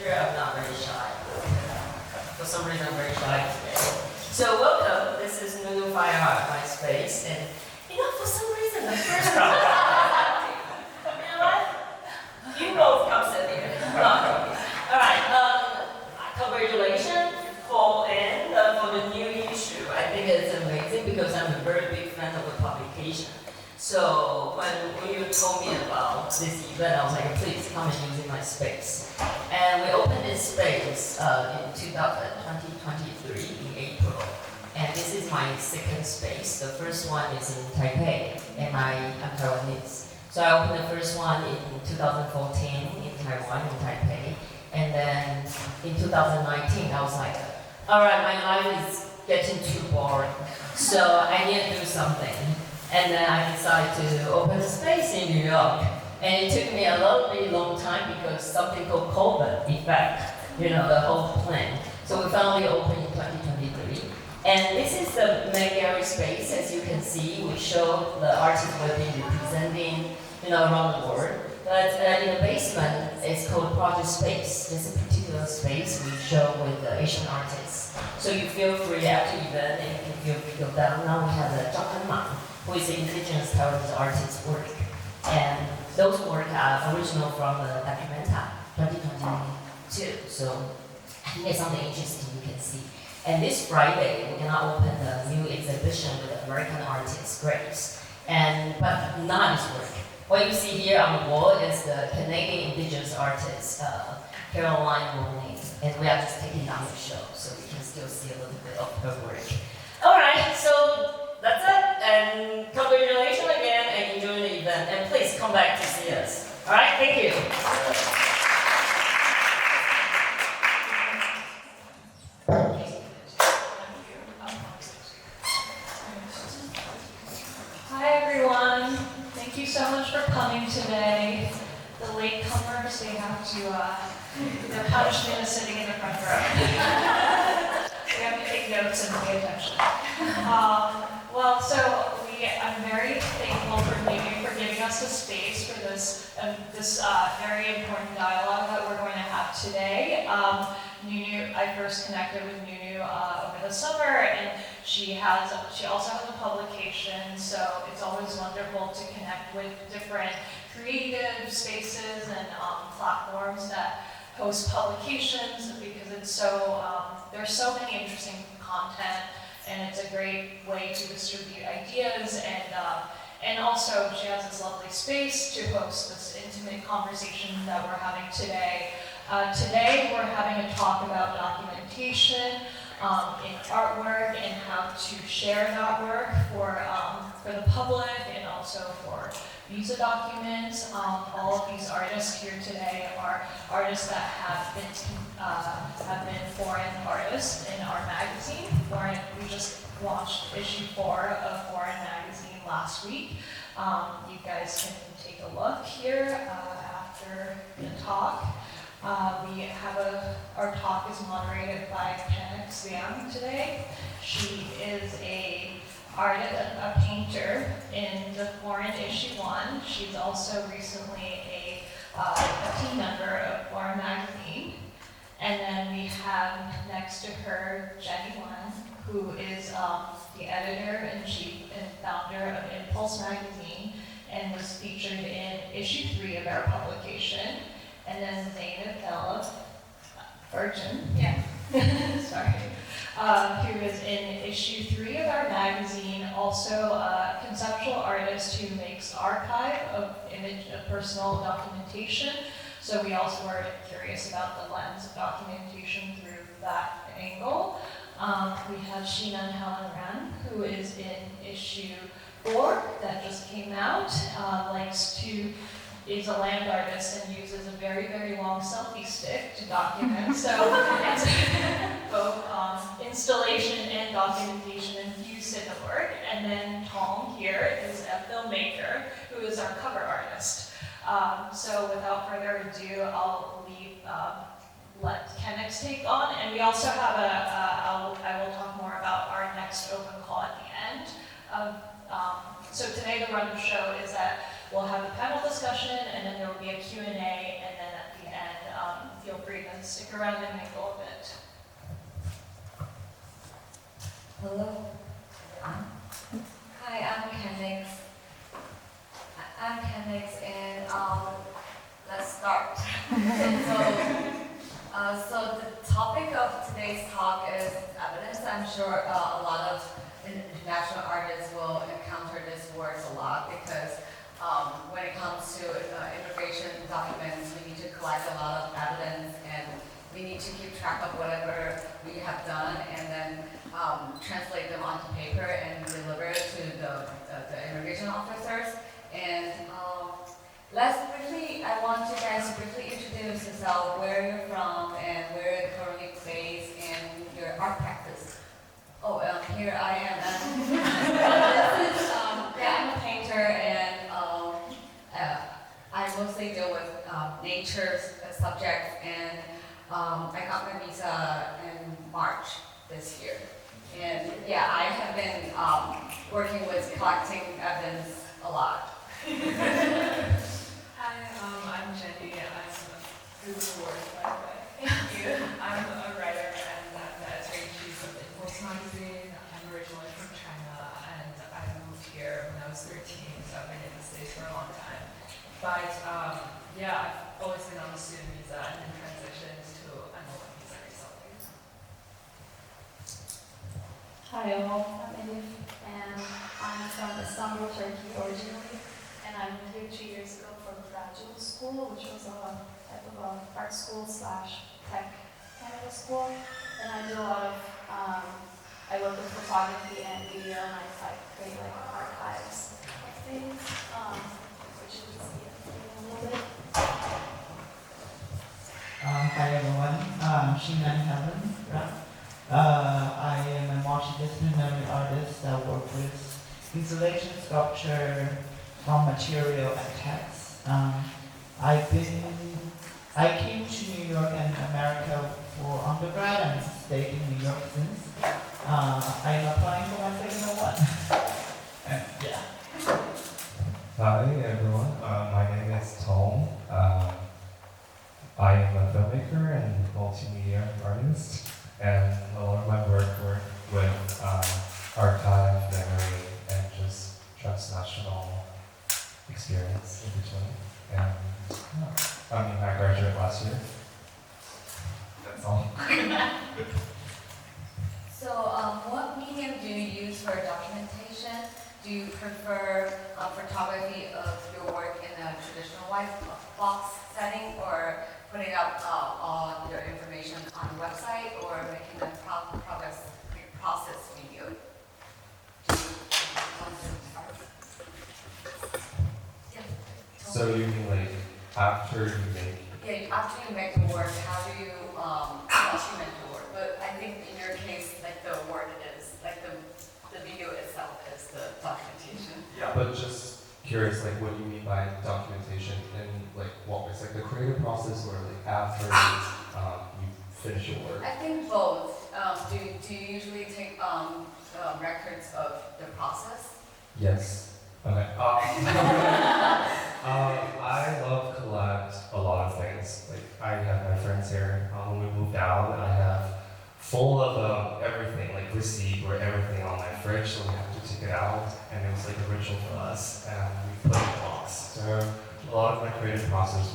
stranger, I'm not very shy. For some reason, I'm very shy today. So welcome. This is Nunu Fire Art, my space, and for some reason, the first time. You know what? You both come sit here. No, all right. Congratulations for the new issue. I think it's amazing because I'm a very big fan of the publication. So when you told me about this event, I was like, please come and use my space. And we opened this space in 2023 in April. And this is my second space. The first one is in Taipei, and I'm Taiwanese. So I opened the first one in 2014 in Taiwan, in Taipei. And then in 2019, I was like, all right, my life is getting too boring. So I need to do something. And then I decided to open a space in New York. And it took me a really long time because something called COVID effect, the whole plan. So we finally opened in 2023. And this is the main gallery space. As you can see, we show the artists we've been representing, around the world. But in the basement, it's called Project Space. There's a particular space we show with the Asian artists. So you feel free after the event, and you can feel free to go down. Now we have the Zhang, who is the indigenous Taiwanese artist's work. And those work are original from the Documenta 2022. So I think it's something interesting you can see. And this Friday, we're gonna open the new exhibition with the American artist, Grace. But not his work. What you see here on the wall is the Canadian indigenous artist, Carolina Alvarez-Mathies. And we are just taking down the show, so we can still see a little bit of her work. All right, so that's it. And congratulations again, and enjoy the event. And please come back to see us. All right, thank you. Hi everyone. Thank you so much for coming today. The latecomers, they have to, their punishment is sitting in the front row. We have to take notes and pay attention. I'm very thankful for Nunu for giving us the space for this very important dialogue that we're going to have today. Nunu, I first connected with Nunu over the summer, and she also has a publication, so it's always wonderful to connect with different creative spaces and platforms that host publications, because it's there's so many interesting content, and it's a great way to distribute ideas, and also she has this lovely space to host this intimate conversation that we're having today. Today we're having a talk about documentation in artwork and how to share that work for the public and also for visa documents. All of these artists here today are artists that have been foreign artists in our magazine. We just launched issue 4 of Foreign Magazine last week. You guys can take a look here after the talk. Our talk is moderated by Kenix Liang today. She is a painter in the Foreign issue 1. She's also recently a team member of Foreign Magazine. And then we have next to her Jenny Wang, who is the editor-in-chief and founder of Impulse Magazine and was featured in issue 3 of our publication. And then Zeynep, Ergin, who is in issue 3 of our magazine, also a conceptual artist who makes archive of personal documentation. So we also were curious about the lens of documentation through that angle. We have Xinan Helen, who is in issue 4 that just came out, is a land artist and uses a very, very long selfie stick to document. So it's both installation and documentation infused in the work. And then Tong here is a filmmaker who is our cover artist. So without further ado, I'll let Kenix take on. And we also have I will talk more about our next open call at the end. So today the run of the show is that we'll have a panel discussion, and then there will be a Q&A, and then at the end feel free to stick around and mingle a bit. Hello. Hi, I'm Kenix. And let's start. So the topic of today's talk is evidence. I'm sure a lot of international artists will encounter these words a lot because when it comes to immigration documents, we need to collect a lot of evidence and we need to keep track of whatever we have done and then translate them onto paper and deliver it to the immigration officers. And I want you guys to briefly introduce yourself, where you're from and where you're currently based and your art practice. Oh, here I am. I'm a painter and I mostly deal with nature subjects and I got my visa in March this year. And yeah, I have been working with collecting evidence a lot. Hi, I'm Jenny. I'm Google Word, by the way. Thank you. I'm a writer and I'm the editor-in-chief of Impulse magazine. I'm originally from China and I moved here when I was 13, so I've been in the States for a long time. But yeah, I've always been on the student visa and then transitioned to an open visa recently. Hi all, I'm Elif, and I'm from Istanbul, Turkey originally, and I moved here 2 years ago for graduate school, which was a type of a art school / tech kind of a school, and I do a lot of, I work with photography and video, and I create like archives of things, which you can see a little bit. Hi everyone, I'm Xinan Helen. I am a multidisciplinary artist that works with installation, sculpture, raw material, and text. I came to New York and America for undergrad and stayed in New York since. I'm applying for my second one. Yeah. Hi everyone, my name is Tong. I am a filmmaker and multimedia artist, and a lot of my work with archive, memory, and just transnational experience in between. And I graduated last year. That's all. So what medium do you use for documentation? Do you prefer photography of your work in a traditional white box setting or putting up all your information on the website or making a process video? Yeah. So you mean like after you make? Yeah, after you make the work, how do you document the work? But I think in your case, like the work is, like the video itself is the documentation. Yeah, but just curious, like what do you mean by documentation and like what was like the creative process or like after you finish your work? I think both. Do you usually take records of the process? Yes. Okay. I love collect a lot of things. Like I have my friends here. When we moved out, I have full of everything, like receipt or everything on my fridge, so we have to take it out. And it was like a ritual for us, and we put it in a box. So a lot of my creative process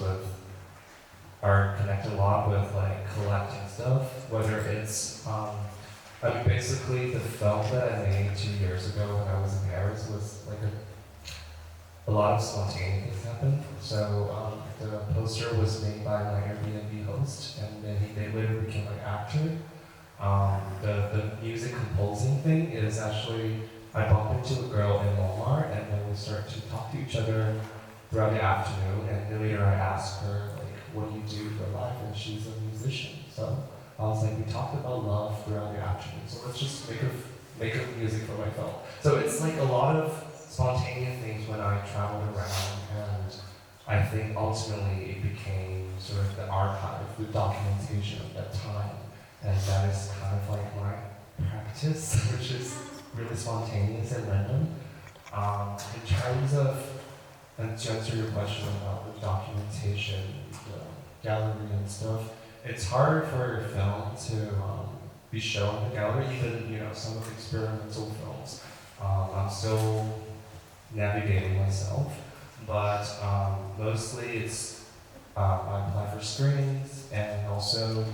are connected a lot with like collecting stuff, whether it's basically the film that I made 2 years ago when I was in Paris was like a lot of spontaneous things happened. So the poster was made by my Airbnb host, and then they later became an actor. The music composing thing is actually, I bumped into a girl in Walmart, and then we started to talk to each other throughout the afternoon, and then later I asked her, like, what do you do for life? And she's a musician. So I was like, we talked about love throughout the afternoon, so let's just make a music for my film. So it's like a lot of spontaneous things when I traveled around, and I think ultimately it became sort of the archive, the documentation of that time, and that is kind of like my practice, which is really spontaneous and random. In terms of, and to answer your question about the documentation, gallery and stuff, it's harder for film to be shown in the gallery, even some of the experimental films. I'm still navigating myself, but mostly it's I apply for screenings, and also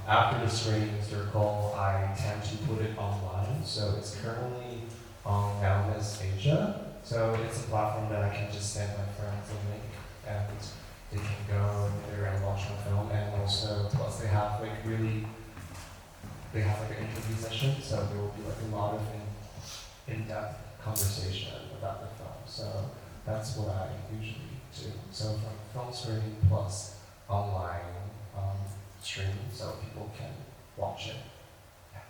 after the screenings they're called, I tend to put it online. So it's currently on Now Miss Asia. So it's a platform that I can just send my friends a link, and they can go there and watch my film. And also, plus they have like an interview session, so there will be like a lot of in-depth conversation about the film. So that's what I usually do. So from film screening plus online streaming, so people can watch it. Yeah.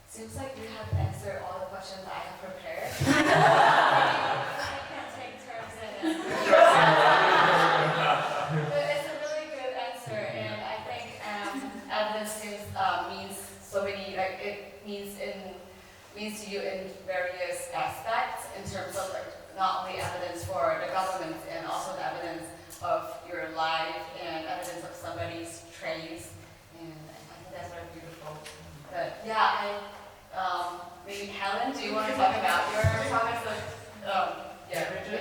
Seems like you have answered all the questions I have prepared. I can't take terms in it. But it's a really good answer, and I think evidence means so many, like it means to you in various aspects in terms of like not only evidence for the government and also the evidence of your life and evidence of somebody's traits, and I think that's very beautiful. But yeah, maybe Helen, do you want to talk about your progress of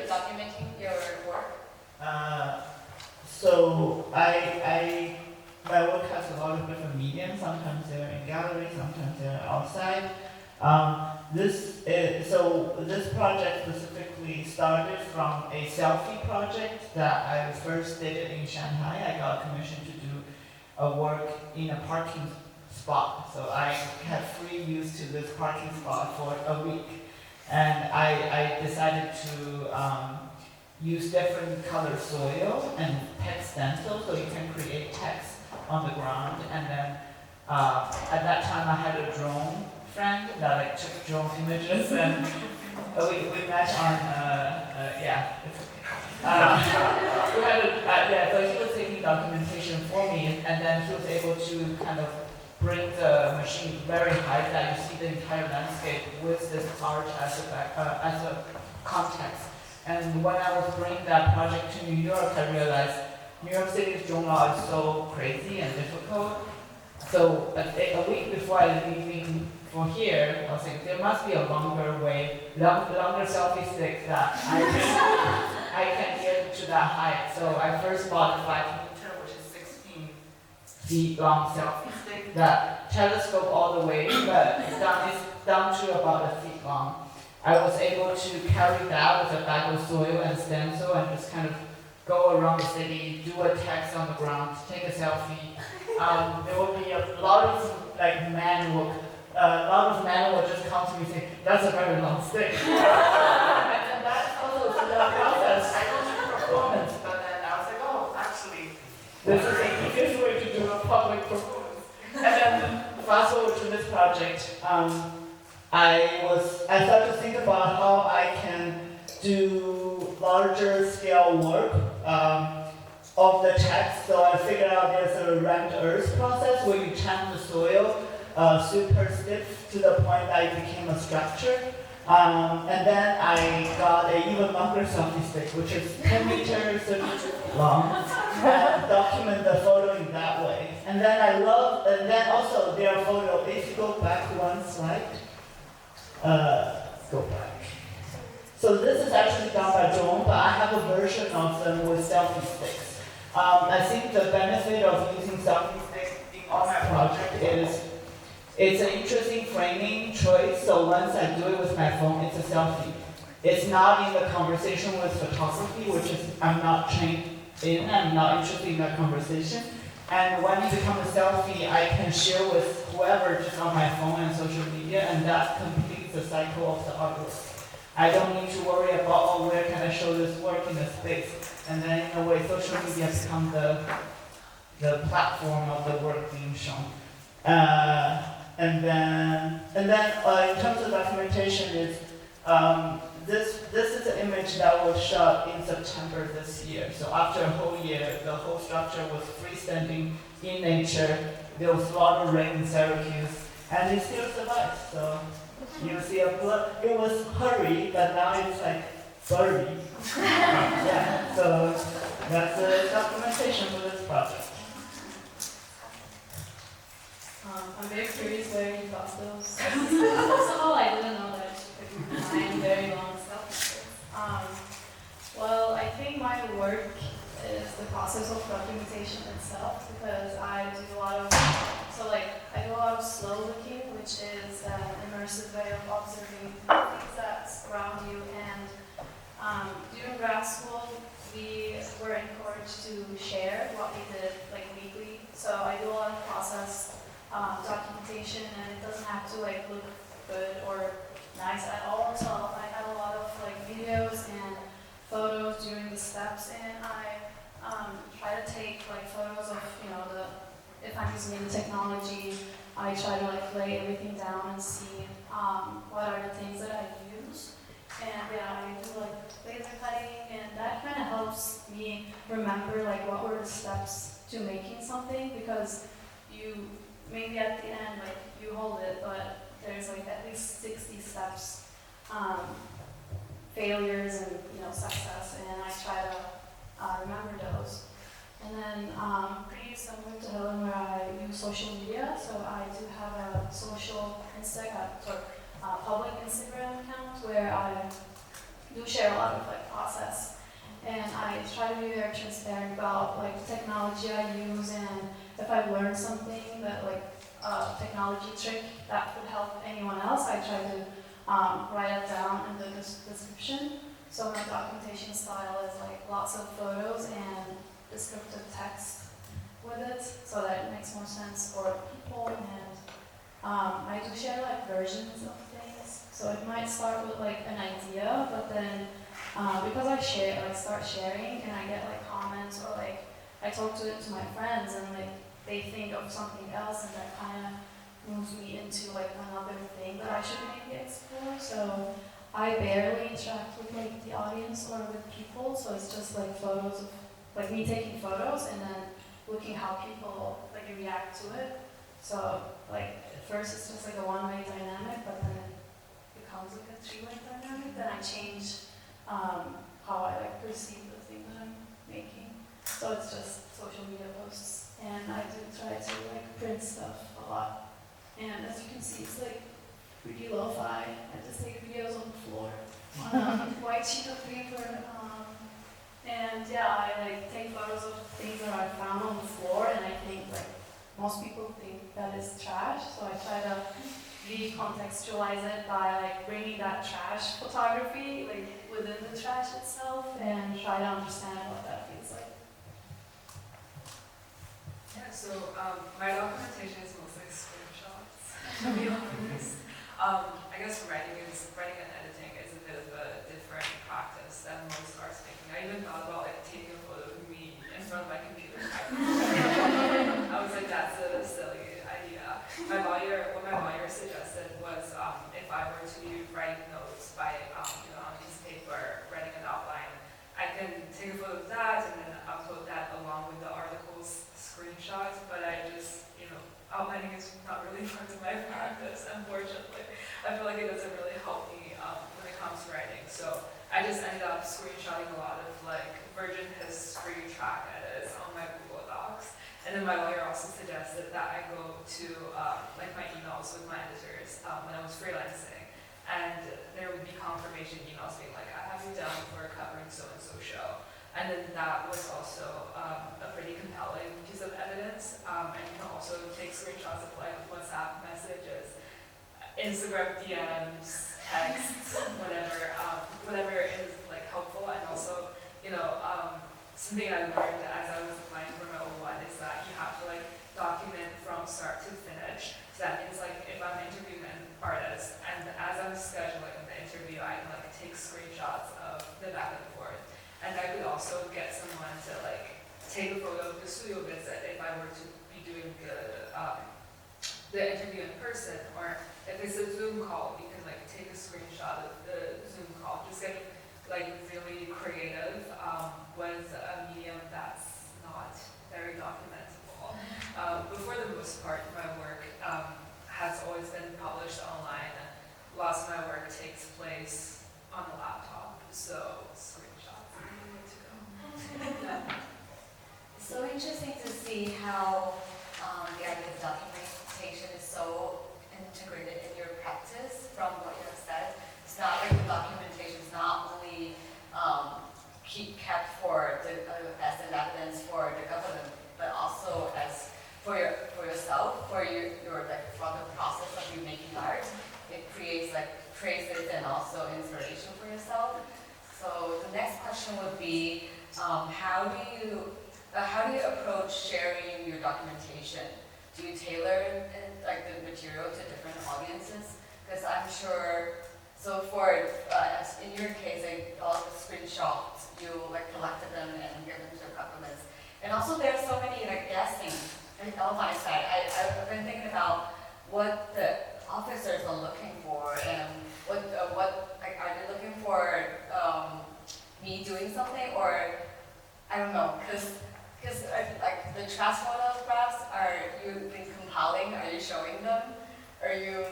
documenting your work? So my work has a lot of different mediums. Sometimes they're in galleries, sometimes they're outside. This project specifically started from a selfie project that I first did in Shanghai. I got commissioned to do a work in a parking spot. So I had free use to this parking spot for a week. And I decided to use different color soil and text stencils so you can create text on the ground. And then at that time I had a drone friend that took drone images, and we met on so he was taking documentation for me, and then he was able to kind of bring the machine very high that you see the entire landscape with this arch as a context. And when I was bringing that project to New York, I realized New York City's drone law is so crazy and difficult. So a week before I leaving for here, I was thinking there must be a longer selfie stick that I can get to that height. So I first bought a 5-meter, which is 16 feet long selfie stick that telescope all the way, but it's down to about a feet long. I was able to carry that with a bag of soil and stencil and just kind of go around the city, do a text on the ground, take a selfie. There will be a lot of men will just come to me and say, that's a very long stick. And that's also the process. I go through performance, but then I was like, oh, actually, this is the easiest way to do a public performance. And then fast forward to this project, I started to think about how I can do larger scale work of the text. So I figured out there's a rammed earth process where you channel the soil super stiff to the point that it became a structure. And then I got an even longer selfie stick, which is 10 meters long, and document the photo in that way. And then also there are photos, if you go back one slide, go back. So this is actually done by drone, but I have a version of them with selfie sticks. I think the benefit of using selfie sticks on my project is it's an interesting framing choice. So once I do it with my phone, it's a selfie. It's not in the conversation with photography, which is I'm not trained in, I'm not interested in that conversation. And when it becomes a selfie, I can share with whoever just on my phone and social media, and that completes the cycle of the artwork. I don't need to worry about, where can I show this work in a space? And then in a way, social media has become the platform of the work being shown. And then in terms of documentation, this is an image that was shot in September this year. So after a whole year, the whole structure was freestanding in nature. There was a lot of rain in Syracuse, and it still survived. So you see it was hurry, but now it's like blurry. Yeah. So That's the documentation for this project. I'm very curious where you got those. First of all, I didn't know that you could design very long stuff. Well, I think my work is the process of documentation itself because I do a lot of slow looking, which is an immersive way of observing things that's around you. And during grad school, we were encouraged to share what we did like weekly. So I do a lot of process documentation, and it doesn't have to like look good or nice at all. So I have a lot of like videos and photos during the steps, and I try to take like photos of if I'm using the technology, I try to like lay everything down and see what are the things that I use, and I do like laser cutting, and that kind of helps me remember like what were the steps to making something, because you maybe at the end like you hold it, but there's like at least 60 steps, failures and success, and I try to remember those. And then pretty similar to Helen, where I use social media, so I do have a social public Instagram account where I do share a lot of like process, and I try to be very transparent about like the technology I use, and if I learn something that like a technology trick that would help anyone else, I try to write it down in the description. So my documentation style is like lots of photos and descriptive text with it, so that it makes more sense for people. And I do share like versions of things, so it might start with like an idea, but then because I start sharing, and I get like comments, or like I talk to my friends, and like they think of something else, and that kind of moves me into like another thing that I should maybe explore. So I barely interact with like the audience or with people, so it's just like photos of like me taking photos and then looking how people like react to it. So like at first it's just like a one-way dynamic, but then it becomes like a two-way dynamic. Then I change how I like perceive the thing that I'm making. So it's just social media posts, and I do try to like print stuff a lot. And as you can see, it's like pretty lo-fi. I just take videos on the floor on a white sheet of paper. And I like take photos of things that I found on the floor, and I think like most people think that is trash. So I try to recontextualize it by like bringing that trash photography like within the trash itself, and try to understand what that feels like. Yeah, so my documentation is mostly screenshots, to be honest. I guess writing and editing is a bit of a different practice than most arts making. I even thought about like taking a photo of me in front of my computer. I was like, that's a silly idea. What my lawyer suggested was if I were to be writing notes by on a piece of paper, writing an outline, I can take a photo of that and then upload that along with the article's screenshots. But I just, outlining is not really part of my practice, unfortunately. I feel like it doesn't really help me when it comes to writing. So I just ended up screenshotting a lot of like version history track edits on my Google Docs. And then my lawyer also suggested that I go to like my emails with my editors when I was freelancing. And there would be confirmation emails being like, I have you down for covering so-and-so show. And then that was also a pretty compelling piece of evidence. And you can also take screenshots of like WhatsApp messages, Instagram DMs, texts, whatever is like helpful. And also, something I learned as I was applying for my O1 is that you have to like document from start to finish. So that means like if I'm interviewing an artist, and as I'm scheduling the interview, I can like take screenshots of the back and forth. And I could also get someone to like take a photo of the studio visit if I were to be doing the interview in person, or if it's a Zoom call, you can like take a screenshot of the Zoom call. Just getting like really creative with a medium that's not very documentable. But for the most part, my work has always been published online. Lots of my work takes place on a laptop, so screenshots are the way to go. so interesting to see how the idea of documentation is so integrated in your practice from what you have said. It's not like the documentation is not only kept for the, as an evidence for the government, but also as for yourself, for your like for the process of you making art. It creates like traces and also inspiration for yourself. So the next question would be, how do you approach sharing your documentation? Do you tailor like the material to different audiences? Because I'm sure. So for as in your case, like all the screenshots, you like collected them and give them to the governments. And also there's so many like guessing. And on my side, I've been thinking about what the officers are looking for and what like are they looking for me doing something, or I don't know, because like the trash photographs, are you been compiling? Are you showing them? Are you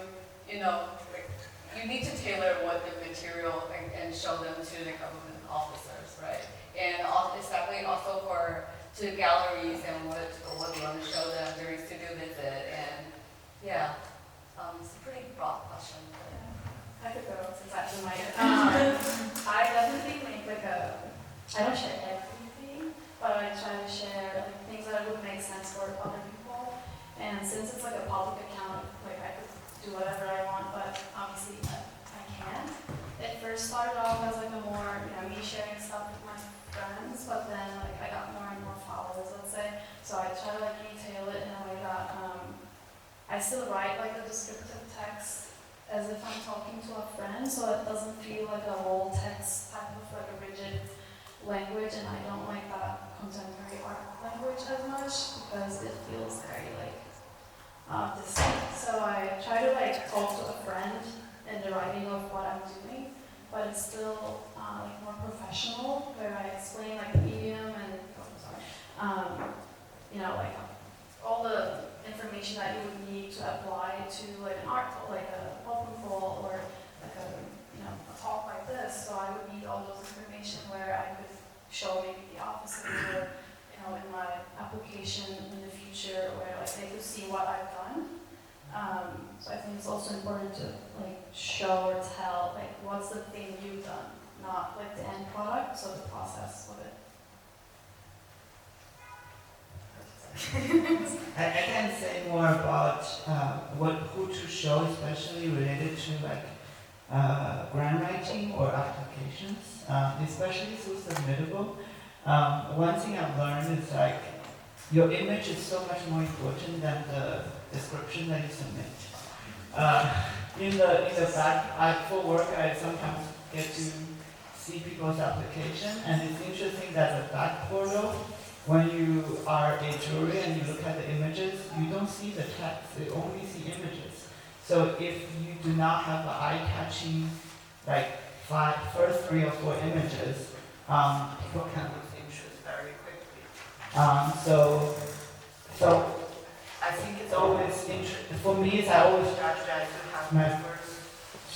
know like, you need to tailor what the material and show them to the government officers, right? And also, especially also to galleries and what you want to show them during studio visit, and yeah, it's a pretty broad question. I could go since I do my I definitely make like I don't share everything, but I try to share like things that would make sense for other people. And since it's like a public account, like I could do whatever I want, but obviously I can't. It first started off as like a more, me sharing stuff with my friends, but then like I got more and more followers, let's say. So I try to like detail it, and then I still write like the descriptive text as if I'm talking to a friend, so it doesn't feel like a whole text type of like a rigid language, and I don't like that contemporary art language as much because it feels very like distinct. So I try to like talk to a friend in the writing of what I'm doing, but it's still like more professional, where I explain like the medium and like all the information that you would need to apply to like an article, like a open call or like a talk like this. So I would need all those information where I could show maybe the officers or in my application in the future, where like they could see what I've done. So I think it's also important to like show or tell like what's the thing you've done, not like the end product, so the process of it. I can say more about who to show, especially related to like grant writing or applications, especially so submittable. One thing I've learned is like your image is so much more important than the description that you submit. In the back, for work, I sometimes get to see people's application, and it's interesting that the back portal, when you are a jury and you look at the images, you don't see the text, you only see images. So if you do not have an eye-catching, like first 3 or 4 images, people can lose interest very quickly. So I think it's always interesting. For me, I always strategize to have my first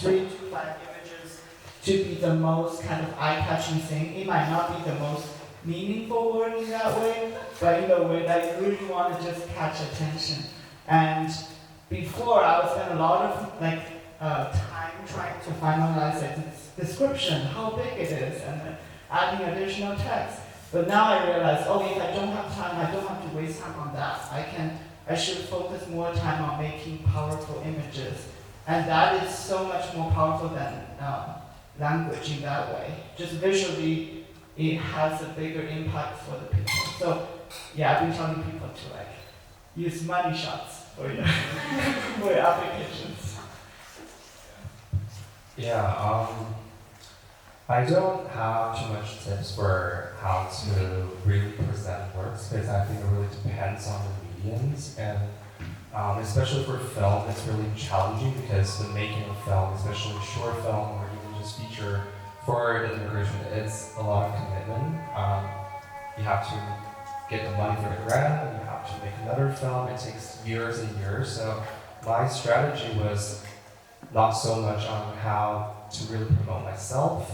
3 to 5 images to be the most kind of eye-catching thing. It might not be the most meaningful word in that way, but in a way that you really want to just catch attention. And before, I would spend a lot of time trying to finalize a description, how big it is, and then adding additional text. But now I realize, if I don't have time, I don't have to waste time on that. I should focus more time on making powerful images. And that is so much more powerful than language in that way. Just visually, it has a bigger impact for the people. So, yeah, I've been telling people to use money shots for your, for your applications. Yeah, I don't have too much tips for how to really present works, because I think it really depends on the mediums, and especially for film, it's really challenging because the making of film, especially short film or even just feature for the immigration, it's a lot of commitment. You have to get the money for the grant, and you have to make another film. It takes years and years. So my strategy was not so much on how to really promote myself.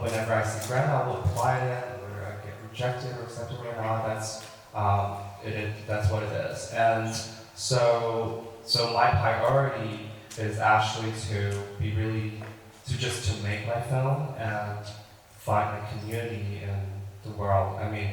Whenever I see grant, I will apply it, or I get rejected or accepted or not. That's what it is. And so my priority is actually to make my film and find my community in the world. I mean,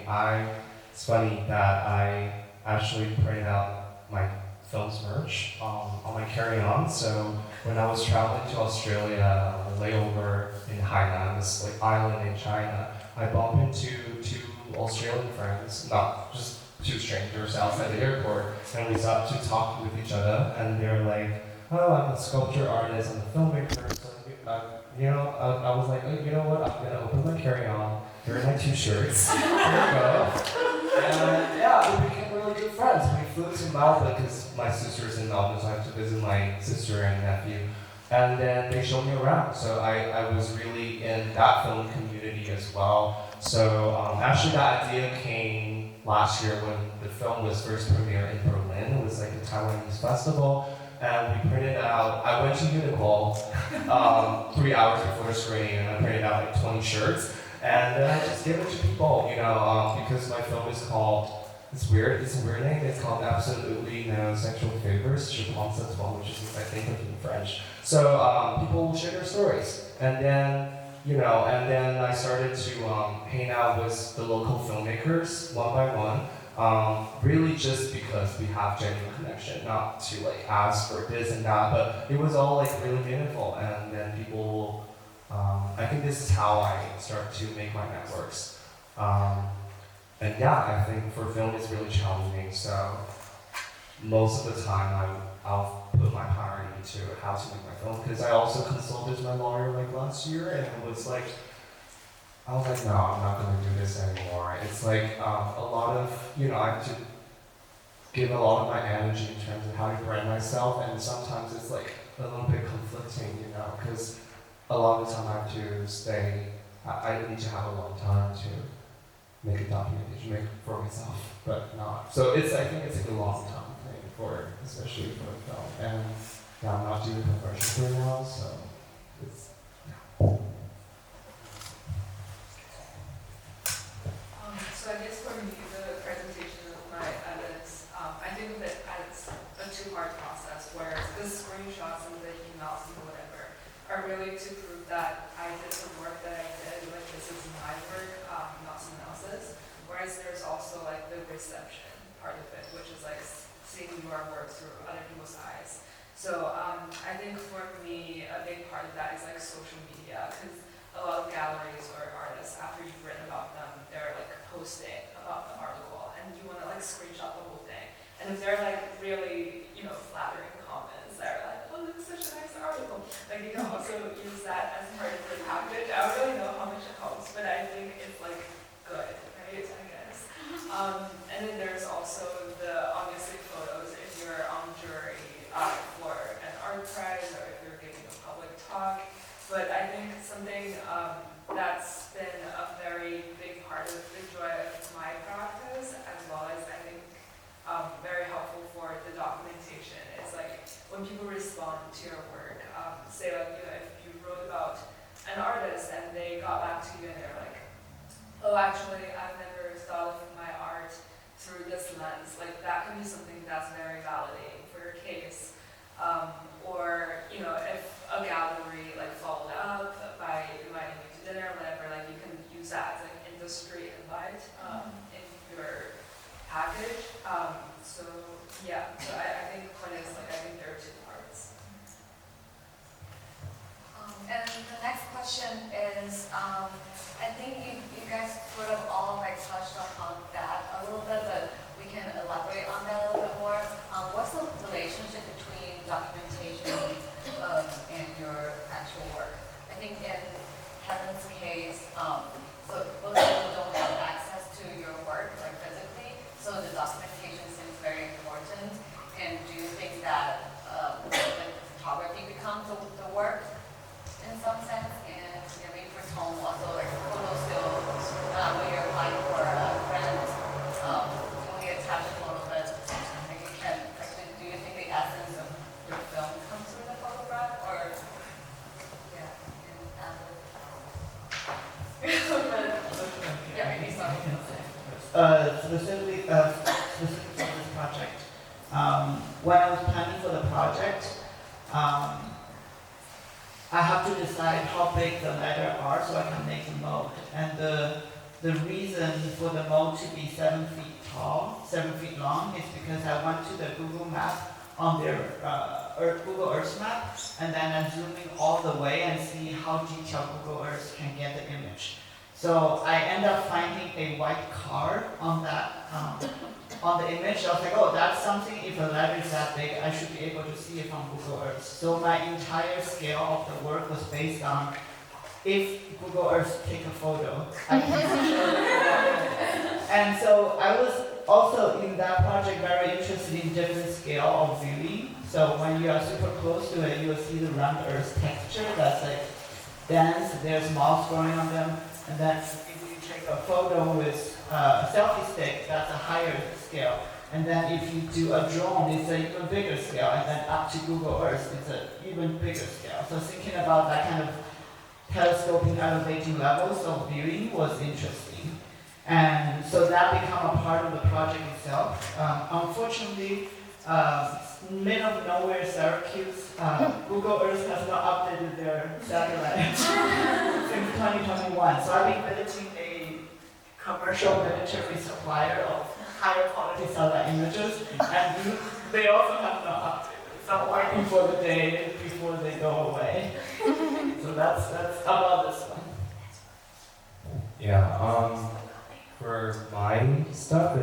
it's funny that I actually printed out my film's merch on my carry-on. So when I was traveling to Australia, on a layover in Hainan, this like island in China, I bumped into two Australian friends, not just two strangers outside the airport, and we got to talk with each other, and they're like, oh, I'm a sculpture artist, I'm a filmmaker, so I was like, oh, you know what, I'm gonna open my carry-on, here are my two shirts, here we go. And yeah, we became really good friends. We flew to Melbourne because my sister's in Melbourne, so I had to visit my sister and nephew. And then they showed me around. So I was really in that film community as well. So actually that idea came last year when the film was first premiered in Berlin. It was like a Taiwanese festival. And we printed out, I went to Uniqlo 3 hours before the screening, and I printed out like 20 shirts. And then I just give it to people, because my film is called, it's a weird name, it's called Absolutely No Sexual Favors, Je pense à toi, which is, I think, in French. So people will share their stories. And then, I started to hang out with the local filmmakers one by one, really just because we have genuine connection, not to like ask for this and that, but it was all like really meaningful. And then people, I think this is how I start to make my networks. And yeah, I think for film it's really challenging, so most of the time I'll put my priority to how to make my film, because I also consulted my lawyer like last year, and it was like, I was like, no, I'm not going to do this anymore. It's like a lot of, I have to give a lot of my energy in terms of how to brand myself, and sometimes it's like a little bit conflicting, because a lot of the time I have to stay, I need to have a long time to make a documentation, make for myself, but not. So I think it's like a long time thing especially for a film. And yeah, I'm not doing commercials right now, so it's, yeah. So I guess for me, the presentation of my edits, I think of it as a two-part process, where the screenshots and the emails and whatever are really to prove that I did the work that I did, like this is my work, not someone else's. Whereas there's also like the reception part of it, which is like seeing your work through other people's eyes. So I think for me, a big part of that is like social media, because a lot of galleries or artists, after you've written about them, they're like posting about the article, and you want to like screenshot the whole thing. And if they're like really, flattering comments, they're like, oh, this is such a nice article. Like you can also use that as part of the package. I don't really know how much it costs, but I think it's like good, right? I guess. And then there's also the obviously photos if you're on jury for an art prize or if you're giving a public talk. But I think something that's been a very big part of the joy of my practice, as well as I think very helpful for the documentation, is like when people respond to your work, say like, if you wrote about an artist and they got back to you and they're like, oh, actually, I've never thought of my art through this lens. Like that can be something that's very validating for your case. Or, if a gallery like followed up by inviting you to dinner or whatever, like you can use that as like industry invite in your package. So yeah, so I think one is like, I think there are two parts. And the next question is, I think you guys sort of all like touched on that a little bit, but we can elaborate on that a little bit more. What's the relationship between documentation and your actual work? I think in Helen's case, so most people don't have access to your work like physically, so the documentation seems very important. And do you think that like photography becomes the work in some sense? And maybe for Tong also, like photo skills, when you're applying for a grant, when you attach it a little bit, like you can, like, do you think the essence of your film comes through the photograph, or yeah, but, yeah, maybe something else. project. When I was planning for the project, I have to decide how big the letter are so I can make the mode. And the reason for the mode to be 7 feet tall, 7 feet long, is because I went to the Google map on their Google Earth map, and then I'm zooming all the way and see how detailed Google Earth can get the image. So I end up finding a white car on that on the image. I was like, oh, that's something. If a letter is that big, I should be able to see it on Google Earth. So my entire scale of the work was based on if Google Earth take a photo, I can see. And so I was also in that project very interested in different scale of viewing. So when you are super close to it, you will see the round Earth texture that's like dense. There's moss growing on them. And then if you take a photo with a selfie stick, that's a higher scale. And then if you do a drone, it's an even bigger scale. And then up to Google Earth, it's an even bigger scale. So thinking about that kind of telescoping, elevating levels of viewing was interesting. And so that became a part of the project itself. Unfortunately, middle of nowhere Syracuse, Google Earth has not updated their satellite since 2021. So I've been visiting a commercial military supplier of higher quality satellite images, and they also have not updated. So I'm waiting for the day before they go away. So that's about this one. Yeah. For my stuff,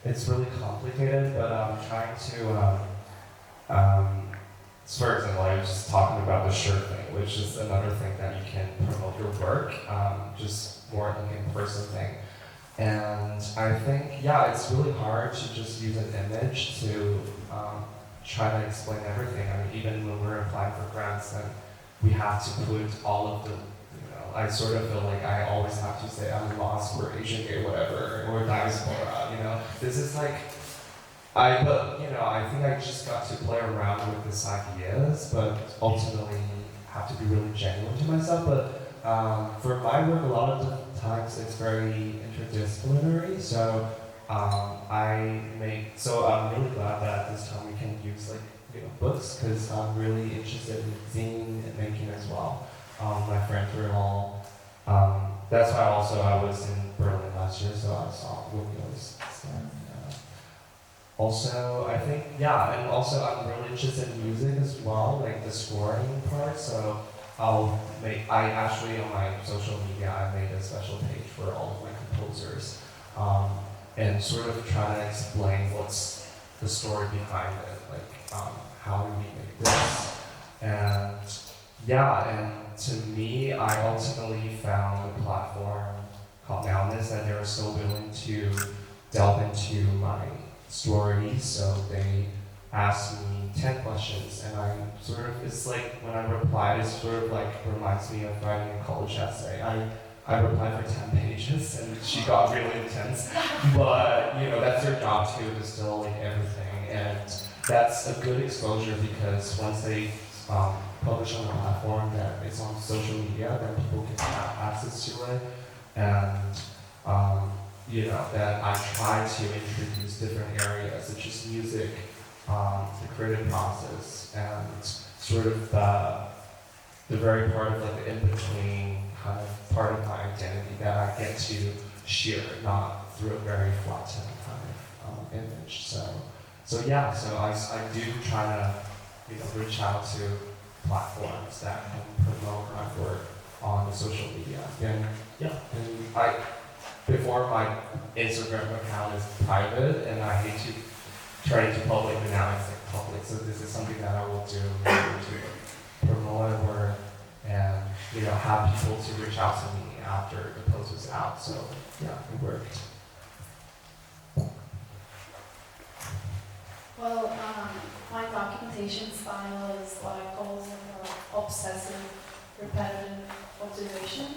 it's really complicated, but I'm trying to, so for example, I was just talking about the shirt thing, which is another thing that you can promote your work, just more like in-person thing. And I think, yeah, it's really hard to just use an image to try to explain everything. I mean, even when we're applying for grants, then we have to put all of the, I sort of feel like I always have to say I'm lost or Asian gay, whatever, or diaspora, This is like, I think I just got to play around with these ideas, but ultimately have to be really genuine to myself. But for my work, a lot of the times it's very interdisciplinary, so I'm really glad that this time we can use books, because I'm really interested in zine making as well. My friends were all, that's why also I was in Berlin last year, so I saw Willio's stuff. Also, I think, and also I'm really interested in music as well, like the scoring part, so I actually on my social media, I made a special page for all of my composers, and sort of try to explain what's the story behind it, like how do we make this, and to me, I ultimately found a platform called Nowness that they were so willing to delve into my stories. So they asked me 10 questions, and it's like when I replied, it sort of like reminds me of writing a college essay. I replied for 10 pages, and she got really intense. But that's their job to distill everything, and that's a good exposure because once they publish on a platform that is on social media, then people can have access to it. And that I try to introduce different areas such as music, the creative process, and sort of the very part of the in-between kind of part of my identity that I get to share, not through a very flattened kind of image. So I do try to reach out to platforms that can promote my work on the social media. And before my Instagram account is private, and I hate to turn it to public, but now it's public. So this is something that I will do to promote my work and have people to reach out to me after the post was out. So it worked. Well, my documentation style is what I call obsessive, repetitive observation.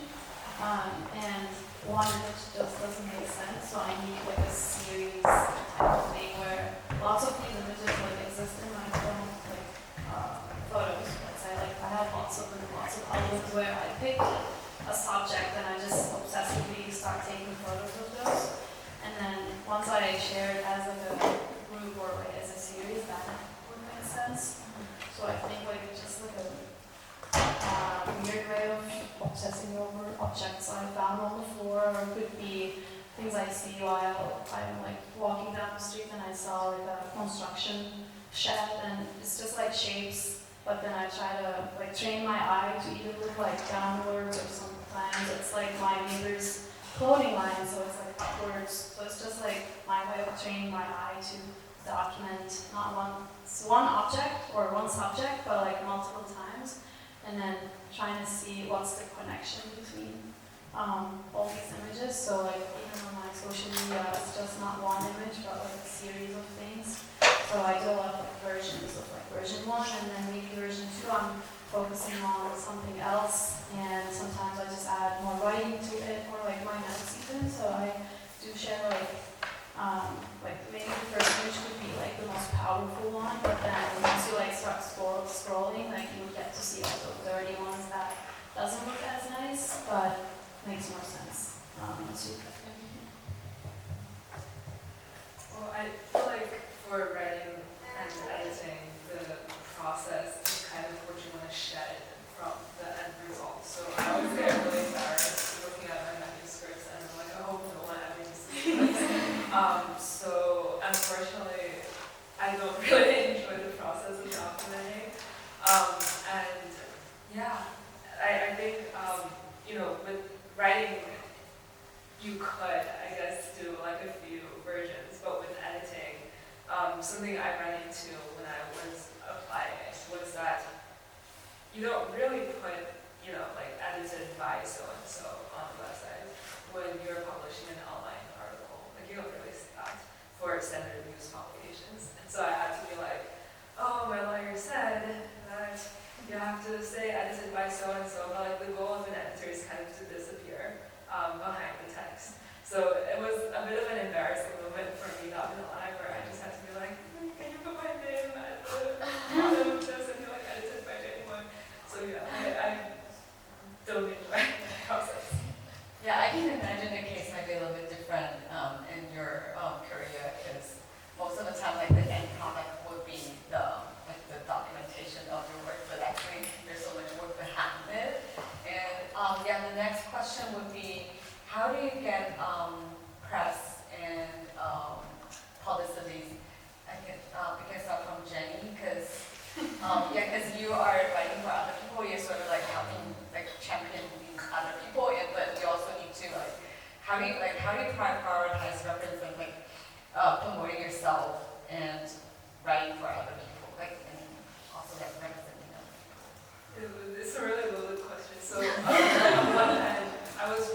And one image just doesn't make sense, so I need a series type of thing where lots of these images exist in my phone, photos. Let's say I have lots of albums where I pick a subject and I just obsessively start taking photos of those. And then once I share it as a street and I saw like a construction shed, and it's just like shapes, but then I try to like train my eye to either look like downwards, or sometimes it's like my neighbor's clothing line, so it's like upwards. So it's just like my way of training my eye to document not one object or one subject, but like multiple times, and then trying to see what's the connection between all these images. So like even on my social media, it's just not one image, but like a series of things. So I do a lot of like versions of like version 1, and then maybe version 2 I'm focusing on something else, and sometimes I just add more writing to it, or like my notes even. So I do share like maybe the first image could be like the most powerful one, but then once you like start scrolling, like you get to see all the dirty ones that doesn't look as nice, but makes more sense once you cut everything. Well, I feel like for writing and editing, the process is kind of what you want to shed from the end result. So I always get really embarrassed looking at my manuscripts and I'm like, I hope no one ever sees this. So unfortunately, I don't really enjoy the process of documenting. And yeah, I think, with writing, you could, I guess, do like a few versions, but with editing, something I ran into when I was applying was that you don't really put, like edited by so-and-so on the website when you're publishing an online article. Like you don't really see that for standard news publications. And so I had to be like, oh, my lawyer said that you have to say edited by so-and-so, but like the goal of an editor is kind of to disappear behind the text. So it was a bit of an embarrassing moment for me, not gonna lie, where I just had to be like, can you put my name at the bottom of this and be like edited by anyone? So yeah, I don't enjoy the process. Yeah, I can imagine the case might be a little bit different in your career, because most of the time, like the end product would be the documentation of your work, but actually there's so much work behind it. And the next question would be, how do you get press and publicity? We can start from Jenny, because you are writing for other people. You're sort of like helping, like champion other people, but you also need to how do you prioritize representing, promoting yourself and writing for other people, and also representing them? It's a really loaded question. So on one hand, I was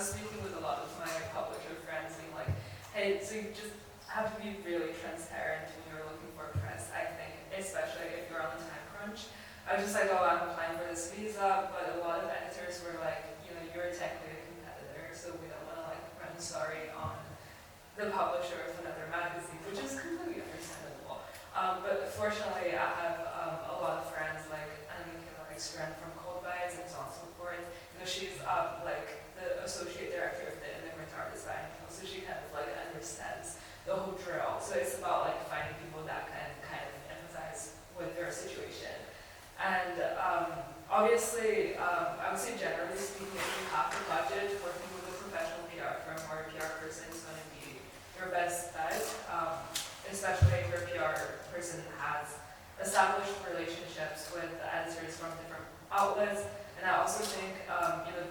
speaking with a lot of my publisher friends, being like, hey, so you just have to be really transparent when you're looking for press, I think, especially if you're on a time crunch. I was just like, oh, I'm applying for this visa, but a lot of editors were like, you're technically a competitor, so we don't want to run sorry on the publisher of another magazine, which is completely understandable. But fortunately, I have a lot of friends like Xinan from Cold Bites and so on and so forth. She's the associate director of the Immigrant Artist Biennial, so she kind of understands the whole drill. So it's about finding people that can kind of empathize with their situation. And obviously, I would say generally speaking, if you have the budget, working with a professional PR firm or a PR person is going to be your best bet, especially if your PR person has established relationships with the editors from different outlets. And I also think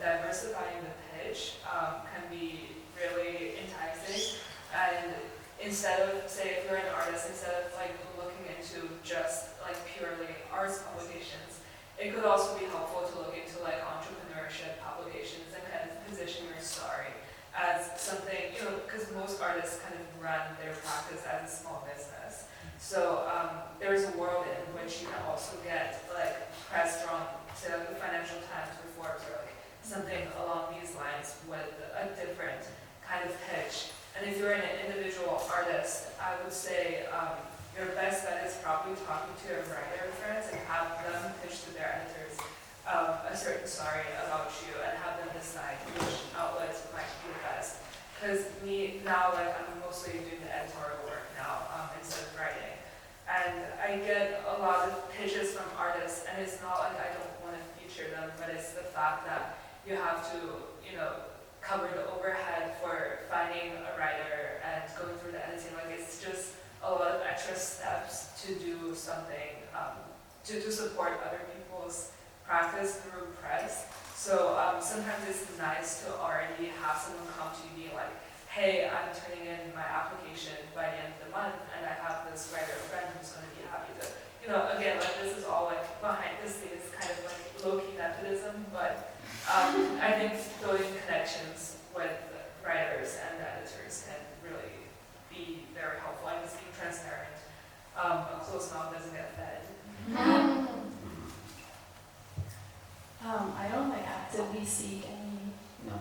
diversifying the pitch can be really enticing. And instead of, say, if you're an artist, instead of looking into just purely arts publications, it could also be helpful to look into entrepreneurship publications and kind of position your story as something, because most artists kind of run their practice as a small business. So there's a world in which you can also get press from, say, the Financial Times or Forbes or something along these lines with a different kind of pitch. And if you're an individual artist, I would say your best bet is probably talking to your writer friends and have them pitch to their editors a certain story about you and have them decide which outlets might be the best. Because me now, I'm mostly doing the editorial work now instead of writing. And I get a lot of pitches from artists, and it's not like I don't want to feature them, but it's the fact that you have to, cover the overhead for finding a writer and going through the editing. Like it's just a lot of extra steps to do something to support other people's practice through press. So sometimes it's nice to already have someone come to you being like, hey, I'm turning in my application by the end of the month, and I have this writer friend who's going to be happy to, again, like this is all like behind the scenes, kind of like low-key nepotism, but I think building connections with writers and editors can really be very helpful. And just being transparent. A closed mouth doesn't get fed. I don't like actively seek any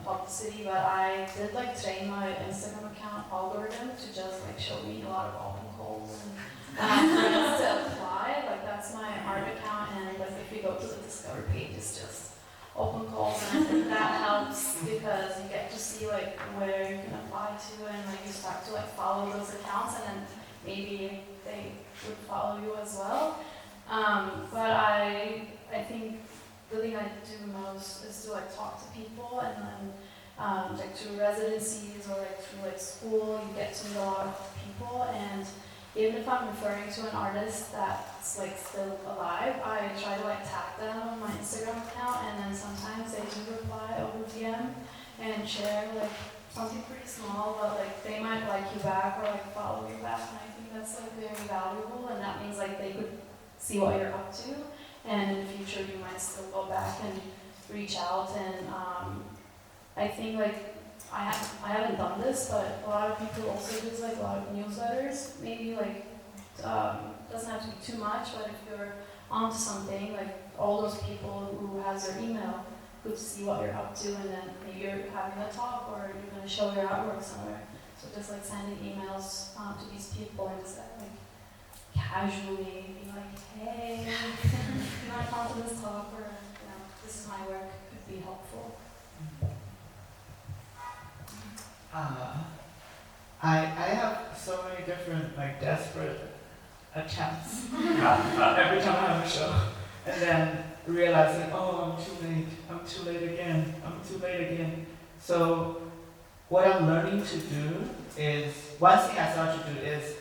publicity, but I did like train my Instagram account algorithm to just like show me a lot of open calls and friends to apply. Like that's my art account, and like if you go to the Discover page, it's just open calls, and I think that helps because you get to see like where you can apply to, and like you start to like follow those accounts, and then maybe they would follow you as well. But I think the thing I do most is to like talk to people, and then like through residencies or like through like school, you get to meet a lot of people. And even if I'm referring to an artist that's like still alive, I try to like tag them on my Instagram account, and then sometimes they do reply over DM and share like something pretty small, but like they might like you back or like follow you back, and I think that's like very valuable, and that means like they could see what you're up to. And in the future, you might still go back and reach out. And I think like I haven't done this, but a lot of people also use like a lot of newsletters. Maybe like doesn't have to be too much, but if you're onto something, like all those people who has your email could see what you're up to, and then maybe you're having a talk or you're going to show your artwork somewhere. So just like sending emails to these people and just like casually be like, hey, you want to come to this talk, or this is my work, could be helpful. I have so many different like desperate attempts every time I have a show, and then realizing, oh, I'm too late again. So what I'm learning to do is, one thing I started to do is,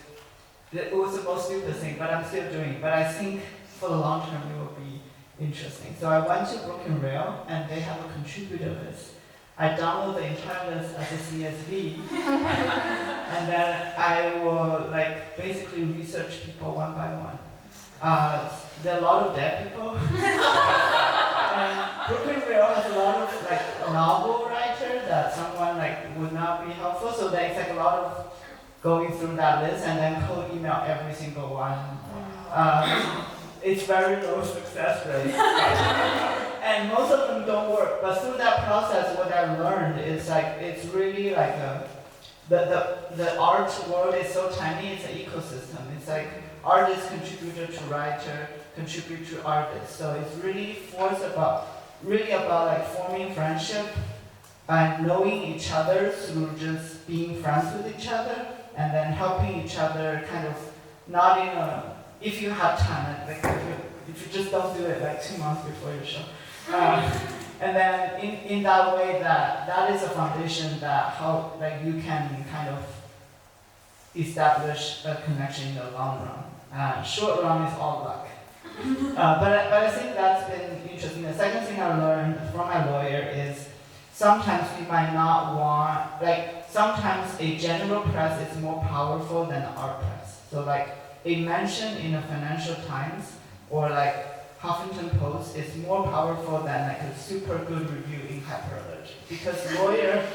it was the most stupid thing, but I'm still doing it. But I think for the long term it will be interesting. So I went to Broome Rail, and they have a contributor list. I download the entire list as a CSV, and then I will like basically research people one by one. There are a lot of dead people. And Broome Rail has a lot of like novel writer that someone like would not be helpful. So there's like a lot of going through that list and then cold email every single one. It's very low success rate. And most of them don't work. But through that process, what I learned is like, it's really like the art world is so tiny, it's an ecosystem. It's like artist, contributor to writer, contributor to artist. So it's really about like forming friendship and knowing each other through just being friends with each other, and then helping each other kind of not in a, if you have time, like if you just don't do it like 2 months before your show. And then in that way, that is a foundation that how like you can kind of establish a connection in the long run. Short run is all luck. But I think that's been interesting. The second thing I learned from my lawyer is sometimes we might not want, like sometimes a general press is more powerful than the art press. So like a mention in the Financial Times or like Huffington Post is more powerful than like a super good review in Hyperallergy, because lawyer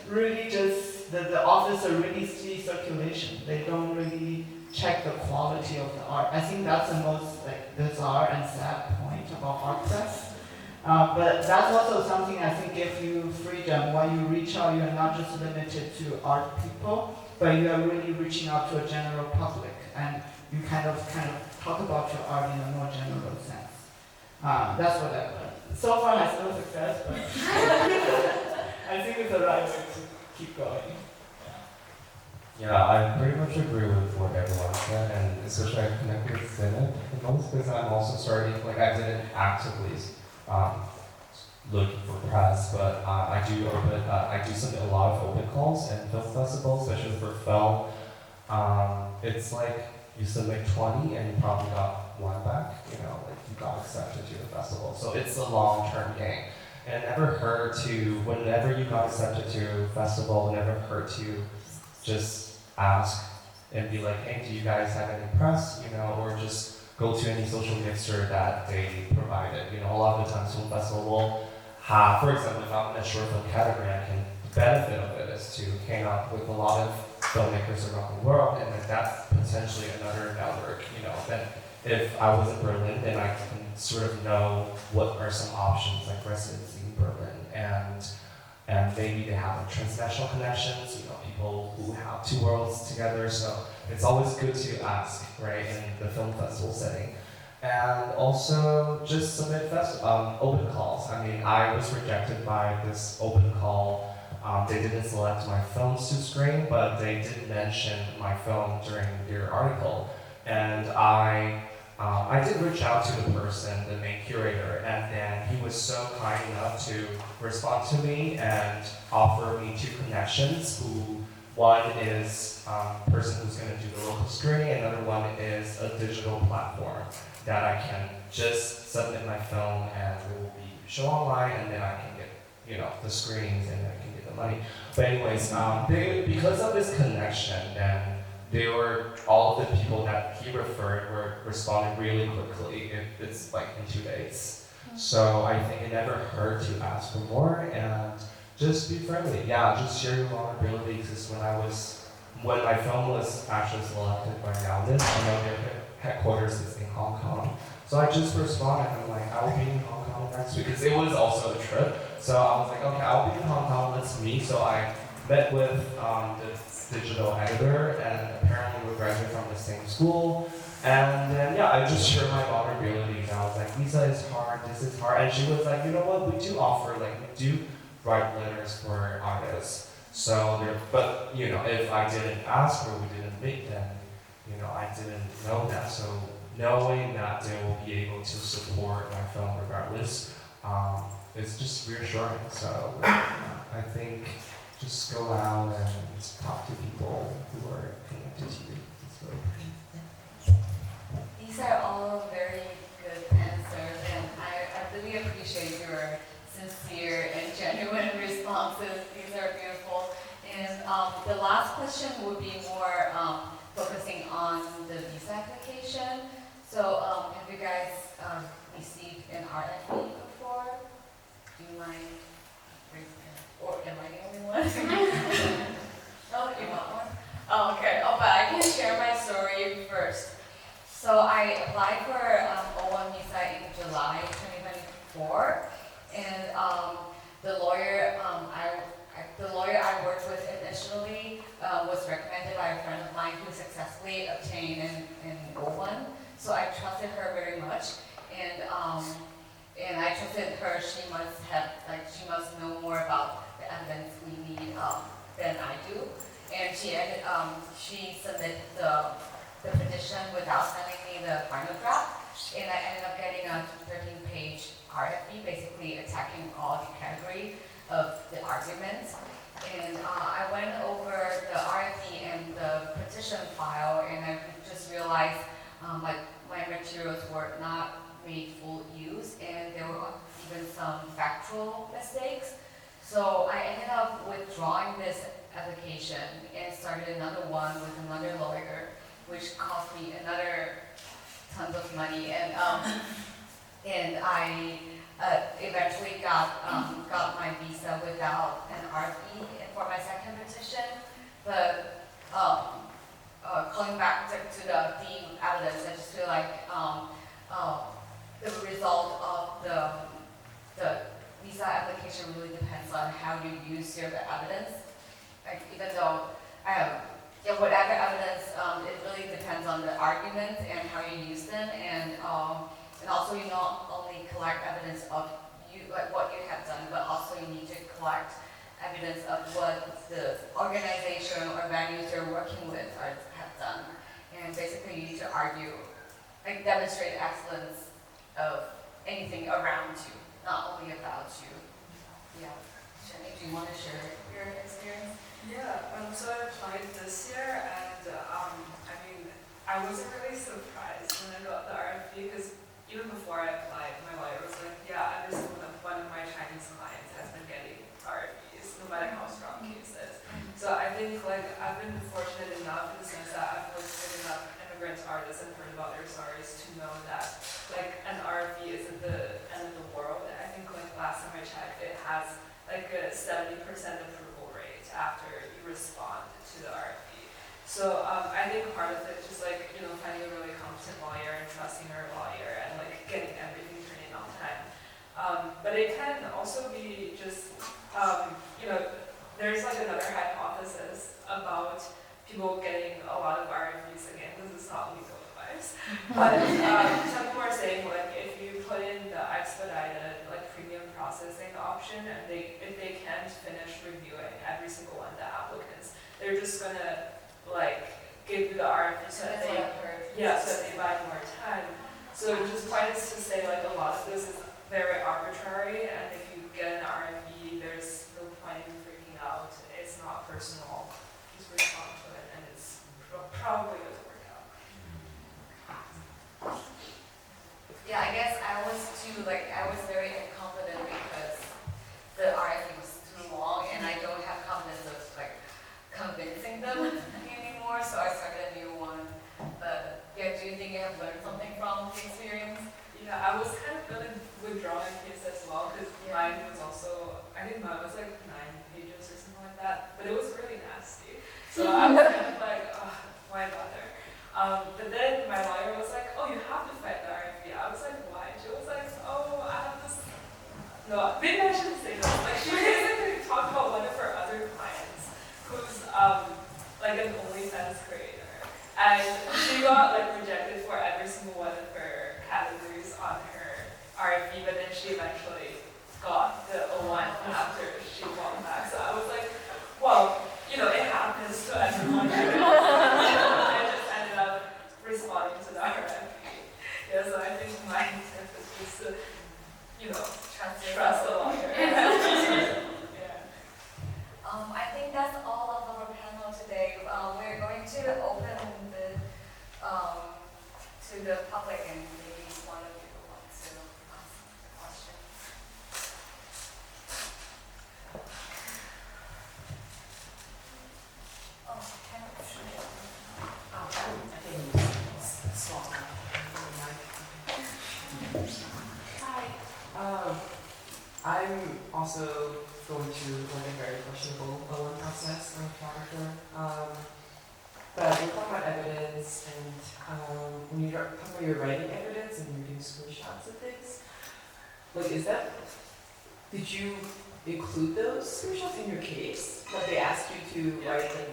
really just, the officer really sees circulation. They don't really check the quality of the art. I think that's the most like bizarre and sad point about art press. But that's also something I think gives you freedom. When you reach out, you're not just limited to art people, but you are really reaching out to a general public, and you kind of talk about your art in a more general sense. That's what I learned. So far has no success, but I think it's the right way to keep going. Yeah, I pretty much agree with what everyone said, and especially I connect with Zeynep the most because I'm also starting, like I didn't actively looking for press, but I do a lot of open calls and film festivals, especially for film. it's like you submit 20 and you probably got one back, like you got accepted to the festival. So it's a long-term game. And it never hurt to, whenever you got accepted to a festival, it never hurt to just ask and be like, hey, do you guys have any press, or just go to any social mixer that they provided. A lot of the times film festival will have, for example, if I'm in a short film category, the benefit of it is to hang out with a lot of filmmakers around the world, and then that's potentially another network, then if I was in Berlin, then I can sort of know what are some options like residency in Berlin, and maybe they have transnational connections, people who have two worlds together, so it's always good to ask, right, in the film festival setting. And also just submit open calls. I was rejected by this open call. They didn't select my films to screen, but they did mention my film during their article. And I did reach out to the person, the main curator, and then he was so kind enough to respond to me and offer me two connections. One is a person who's going to do the local screening, and another one is a digital platform that I can just submit my film and it will be shown online, and then I can get the screenings and I can get the money. But anyways, because of this connection, then all of the people that he referred were responding really quickly. It's like in 2 days. So I think it never hurt to ask for more and just be friendly. Yeah, just share your vulnerabilities. Because when my film was actually selected by Galvin, I know their headquarters is in Hong Kong. So I just responded, I'm like, I will be in Hong Kong next week, because it was also a trip. So I was like, okay, I'll be in Hong Kong, let's meet. So I met with the digital editor, and apparently we graduated from the same school. And then, yeah, I just shared my vulnerabilities. I was like, visa is hard, this is hard. And she was like, you know what, we do offer, we do write letters for artists. So, but, if I didn't ask or we didn't meet, then, I didn't know that. So knowing that they will be able to support my film regardless, it's just reassuring. So I think just go out and talk to people who are connected to you. It's really important. These are all very good answers, and I really appreciate your sincere and genuine responses. These are beautiful. And the last question would be more focusing on the visa application. So have you guys received an RFE before? Do you mind raising your hand? Or am I the only one? No, you want one? Oh, okay. Oh, but I can share my story first. So I applied for O1 visa in July 2024, and the lawyer I worked with initially was recommended by a friend of mine who successfully obtained an O1. So I trusted her very much, and I trusted her. She must know more about the evidence we need than I do. And she submitted the petition without sending me the final draft, and I ended up getting a 13-page RFE, basically attacking all the category of the arguments. And I went over the RFE and the petition file, and I just realized my materials were not made full use, and there were even some factual mistakes. So I ended up withdrawing this application and started another one with another lawyer, which cost me another tons of money. And I eventually got my visa without an RFE for my second petition. But coming back to the theme evidence, I just feel like the result of the visa application really depends on how you use your evidence. Like, even though whatever evidence, it really depends on the argument and how you use them, and also you not only collect evidence of what you have done, but also you need to collect evidence of what the organization or venues you're working with have done, and basically you need to argue, demonstrate excellence of anything around you, not only about you. Yeah, Jenny, do you want to share your experience? Yeah, so I applied this year, and I mean, I wasn't really surprised when I got the RFE because even before I applied, my lawyer was like, yeah, every single one of my Chinese clients has been getting RFEs, no matter how strong case is. So I think like I've been fortunate enough in the sense that I've worked with enough immigrant artists and heard about their stories to know that like an RFE isn't the end of the world. I think like last time I checked, it has like a 70% approval rate after you respond to the RFE. So I think part of it is just like, you know, finding a really competent lawyer and trusting your lawyer and like getting everything turned in on time. But it can also be just, you know, there's like another hypothesis about people getting a lot of RFEs again, because it's not legal advice. But some people are saying like if you put in the expedited like premium processing option and if they can't finish reviewing every single one of the applicants, they're just gonna like give you the RFE so that they so that they buy more time. So just point is to say like a lot of this is very arbitrary, and if you get an RFE, there's no point in freaking out. It's not personal. Just respond to it, and it's probably doesn't work out. Yeah, I guess I was too, like, I was very incompetent because the RFE was too long and I don't have confidence of, like, convincing them anymore, so I started a new one. But, yeah, do you think you have learned something from the experience? Yeah, I was kind of gonna withdraw my case as well, because mine was also, I think mine was like 9 pages or something like that, but it was really nasty. So I was kind of like, oh, why bother? But then my lawyer was like, oh, you have to fight the RFE. I was like, why? She was like, oh, I have this. No, maybe I shouldn't say this. Like, she basically talked about one of her other clients who's like an OnlyFans creator. And she got like rejected for every single one of her categories on her RFE, but then she eventually got the O1 after she won back. So I was like, well, you know, it happens to everyone. I just ended up responding to the RFE. Yeah, so I think my tip is just to, you know, trust the lawyer. Yeah. I think that's all of our panel today. We're going to open to the public, and maybe one of you wants to ask a question. Oh, Kenix. I think it's swap now. Hi. I'm also going through like a very questionable O1 process. I'm a photographer. But we're talking about evidence, and when you're talking about your writing evidence and you're doing screenshots of things, like did you include those screenshots in your case? Like they asked you to write like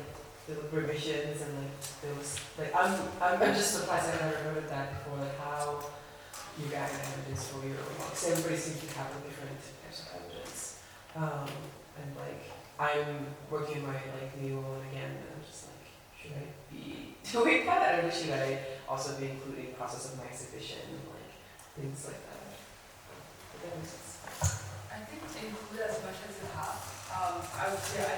the revisions and like those, like I'm just surprised I've never heard of that before, like how you got evidence for your own work. So everybody seems to have different types of evidence. And like I'm working my like new one again, and I'm just like, should I be doing that, or should I also be including process of my exhibition and like things like that? If that makes sense. I think include as much as you have. I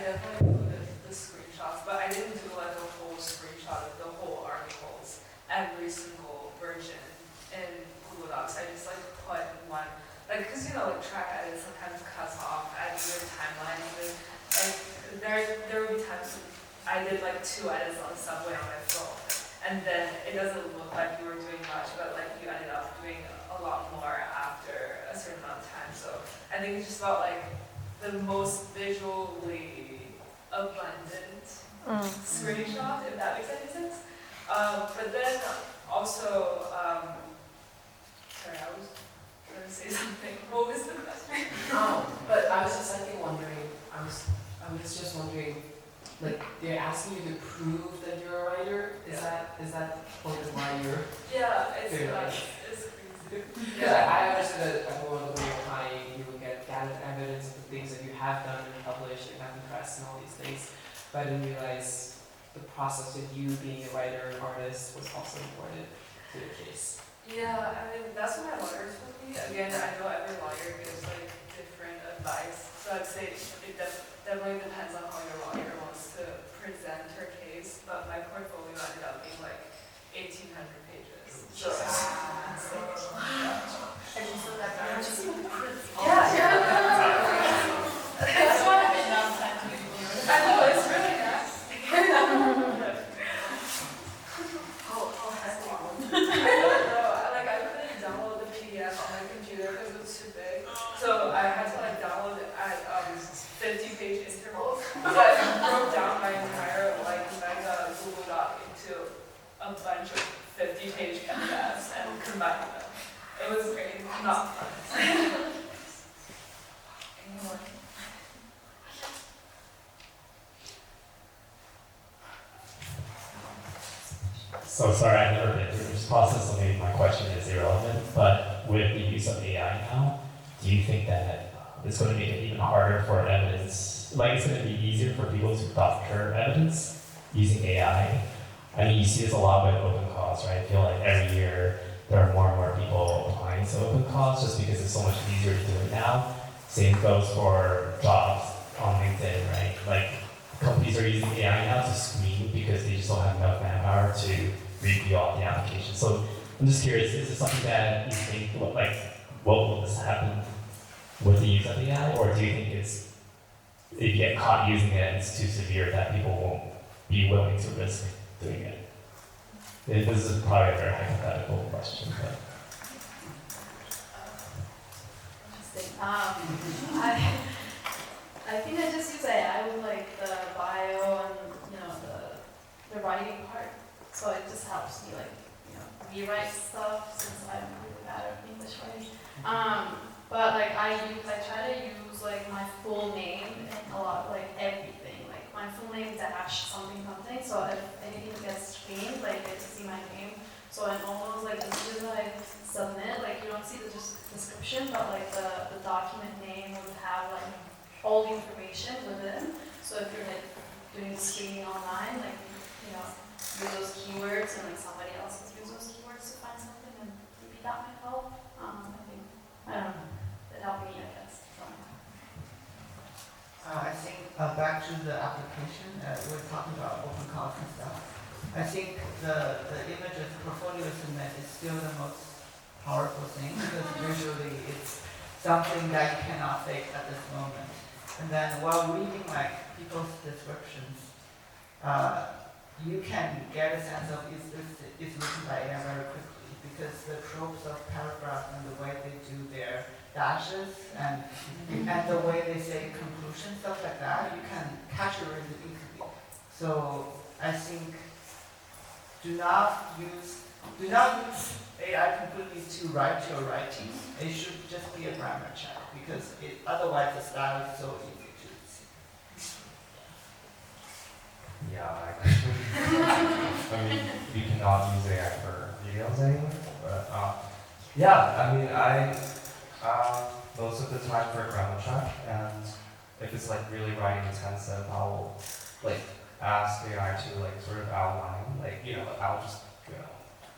definitely included the screenshots, but I didn't do like a whole screenshot of the whole articles, every single version in Google Docs. I just like put one, like, cause you know, like track edit sometimes cuts off at your timeline. Like there will be times when I did like 2 edits on the subway on my phone, and then it doesn't look like you were doing much, but like you ended up doing a lot more after a certain amount of time. So I think it's just about like the most visually abundant screenshot, if that makes any sense. But then also, sorry, I was trying to say something. What was the question? But I was just like wondering, I was just wondering, like they're asking you to prove that you're a writer. Is that part of why you're? Yeah, it's Very crazy. Because I understood that everyone when you're applying, you would get gathered evidence of the things that you have done and published and have in press and all these things. But I didn't realize the process of you being a writer and artist was also important to the case. Yeah, I mean, that's what my lawyers told me. Again, I know every lawyer gives like different advice. So I'd say it definitely depends on how your lawyer wants to present her case. But my portfolio ended up being like 1,800 pages. So, And you said that very that's why I know, it's really nasty. I couldn't download the PDF on my computer because it was too big. So I had to like download it at 50-page intervals. So I broke down my entire like mega Google Doc into a bunch of 50-page PDFs and combined them. It was great, not fun. Anymore. So sorry, I've never been through this process, so maybe my question is irrelevant, but with the use of AI now, do you think that it's going to make it even harder for evidence, like it's going to be easier for people to doctor evidence using AI? I mean, you see this a lot with open calls, right? I feel like every year there are more and more people applying to open calls just because it's so much easier to do it now. Same goes for jobs on LinkedIn, right? Like companies are using AI now to screen because they just don't have enough manpower to review all the applications. So I'm just curious, is this something that you think, like, what will this happen with the use of AI? Or do you think it's, if you get caught using it, it's too severe that people won't be willing to risk doing it? This is probably a very hypothetical question, but. Interesting. I think I just use AI with like the bio and the writing part. So it just helps me like rewrite stuff since I'm really bad at English writing. But like I try to use like my full name in a lot, like everything, like my full name dash something something. So if anything gets screened, like they see my name. So in all those like images that I submit, like you don't see the description, but like the document name would have like all the information within. So if you're like doing screening online, like use those keywords and like somebody else has used those keywords to find something, and maybe that might help. I don't know. It helped me, I guess. So. I think back to the application, we're talking about open calls and stuff. I think the images portfolio submit is still the most powerful thing because usually it's something that you cannot fake at this moment. And then while reading like people's descriptions, you can get a sense of is written by AI very quickly because the tropes of paragraphs and the way they do their dashes and the way they say conclusion, stuff like that, you can catch it really easily. So I think do not use AI completely to write your writing. It should just be a grammar check because otherwise the style is so easy to see. Yeah, I mean, you cannot use AI for videos anymore, but yeah, I mean, most of the time for a grammar check, and if it's like really writing intensive, I'll like ask AI to like sort of outline, like, I'll just,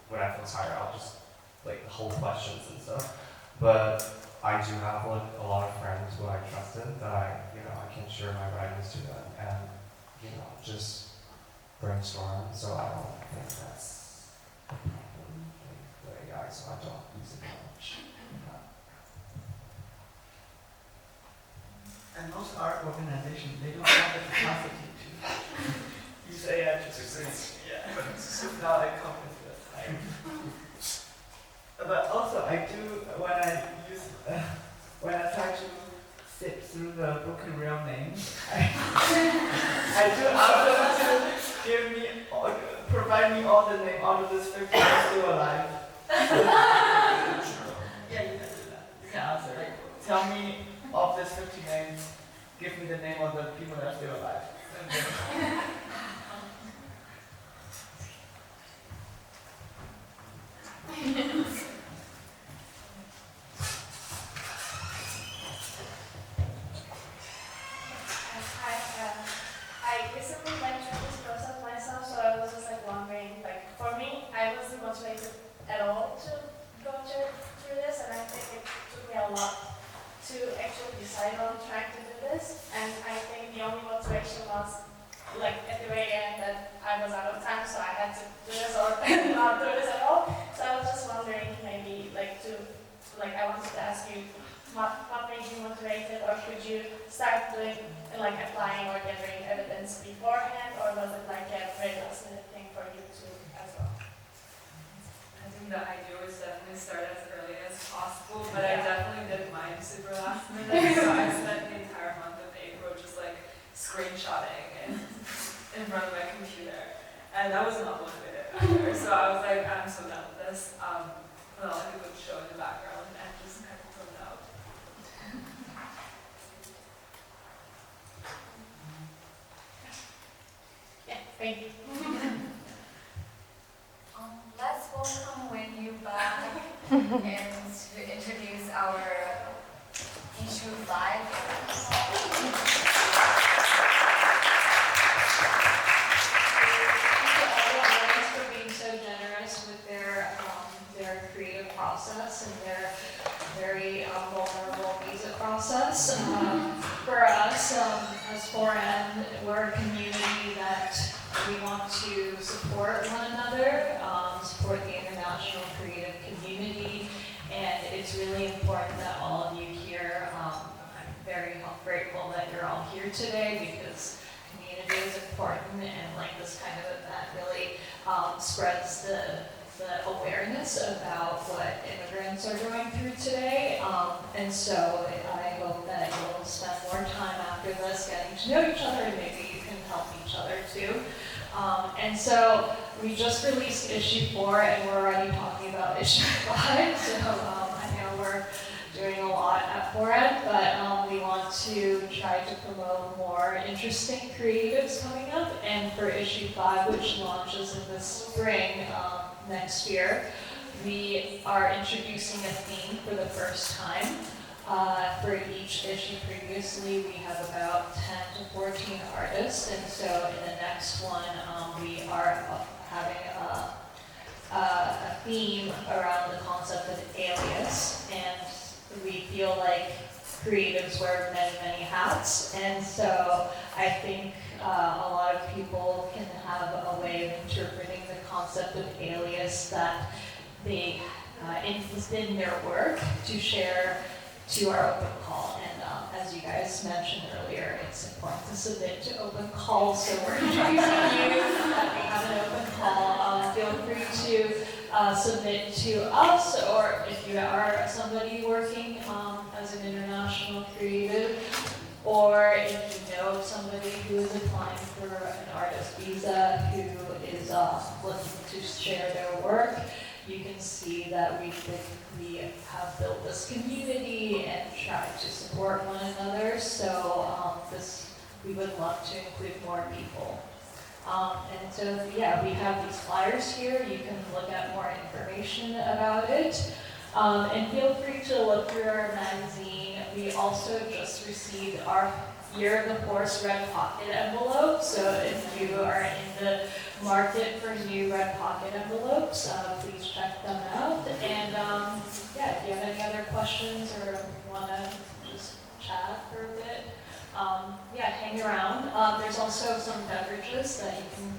when I feel tired, I'll just like hold questions and stuff. But I do have like a lot of friends who I trusted that I can share my writings to them and, just brainstorm. So I don't think that's a problem with AI, so I don't use it much. And most art organizations, they don't have the capacity to use AI to succeed. Yeah, it's not a company that's time. But also, I do when I try to sit through the broken real names, I do ask them to provide me all the names out of this 50 are still alive. Yeah, you can do that. You can answer. Tell me of this 50 names, give me the name of the people that are still alive. I recently went through this process myself, so I was just like wondering, like for me, I wasn't motivated at all to going through this, and I think it took me a lot to actually decide on trying to do this. And I think the only motivation was like at the very end that I was out of time, so I had to do this or not do this at all. So I was just wondering, maybe I wanted to ask you, what made you motivated, or could you start doing applying or gathering evidence beforehand, or was it like a very last minute thing for you too as well? I think the idea was definitely start as early as possible, but I definitely did mine super last minute. So I spent the entire month of April just screenshotting in front of my computer, and I was not motivated either. So I was like, I'm so done with this. Put on a good show in the background and just kind of put it out. Yeah, thank you. Let's welcome Wang back and to introduce our issue 5. For being so generous with their creative process and their very vulnerable music process. For us, as 4N, we're a community that we want to support one another, support the international creative community, and it's really important that all of you here, I'm very grateful that you're all here today because community is important, and this kind of event really spreads the awareness about what immigrants are going through today. And so I hope that you'll spend more time after this getting to know each other, and maybe you can help each other too. And so we just released issue 4, and we're already talking about issue 5. So I know we're doing a lot at 4Ed, but we want to try to promote more interesting creatives coming up. And for issue 5, which launches in the spring next year, we are introducing a theme for the first time. For each issue previously, we have about 10 to 14 artists, and so in the next one, we are having a theme around the concept of alias, and we feel like creatives wear many, many hats, and so I think a lot of people can have a way of interpreting the concept of alias that they within their work to share to our open call. And as you guys mentioned earlier, it's important to submit to open calls, so we're introducing you that we have an open call. Feel free to submit to us, or if you are somebody working as an international creative, or if you know somebody who is applying for an artist visa who is looking to share their work, you can see that we have built this community and tried to support one another. So we would love to include more people. And so yeah, we have these flyers here. You can look at more information about it. And feel free to look through our magazine. We also just received our Year of the Horse Red Pocket envelope. So if you are in the market for new red pocket envelopes, please check them out. And yeah, if you have any other questions or want to just chat for a bit, yeah, hang around. There's also some beverages that you can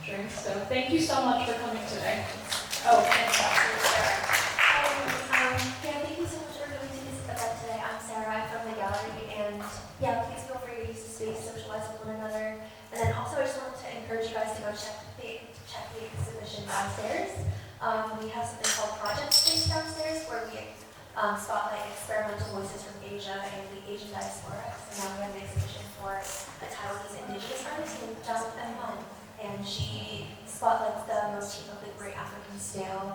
drink. So thank you so much for coming today. Oh, and Sarah. Yeah, thank you so much for coming to this event today. I'm Sarah, I'm from the gallery, and yeah, please feel free to use the space, socialize with one another. And then also I just wanted to encourage you guys to go check the exhibition downstairs. We have something called Project Space downstairs where we spotlight experimental voices from Asia and the Asian diaspora. So now we have an exhibition for a Taiwanese indigenous artist named Annette An-Jen Liu, and she spotlights the motif of the great African snail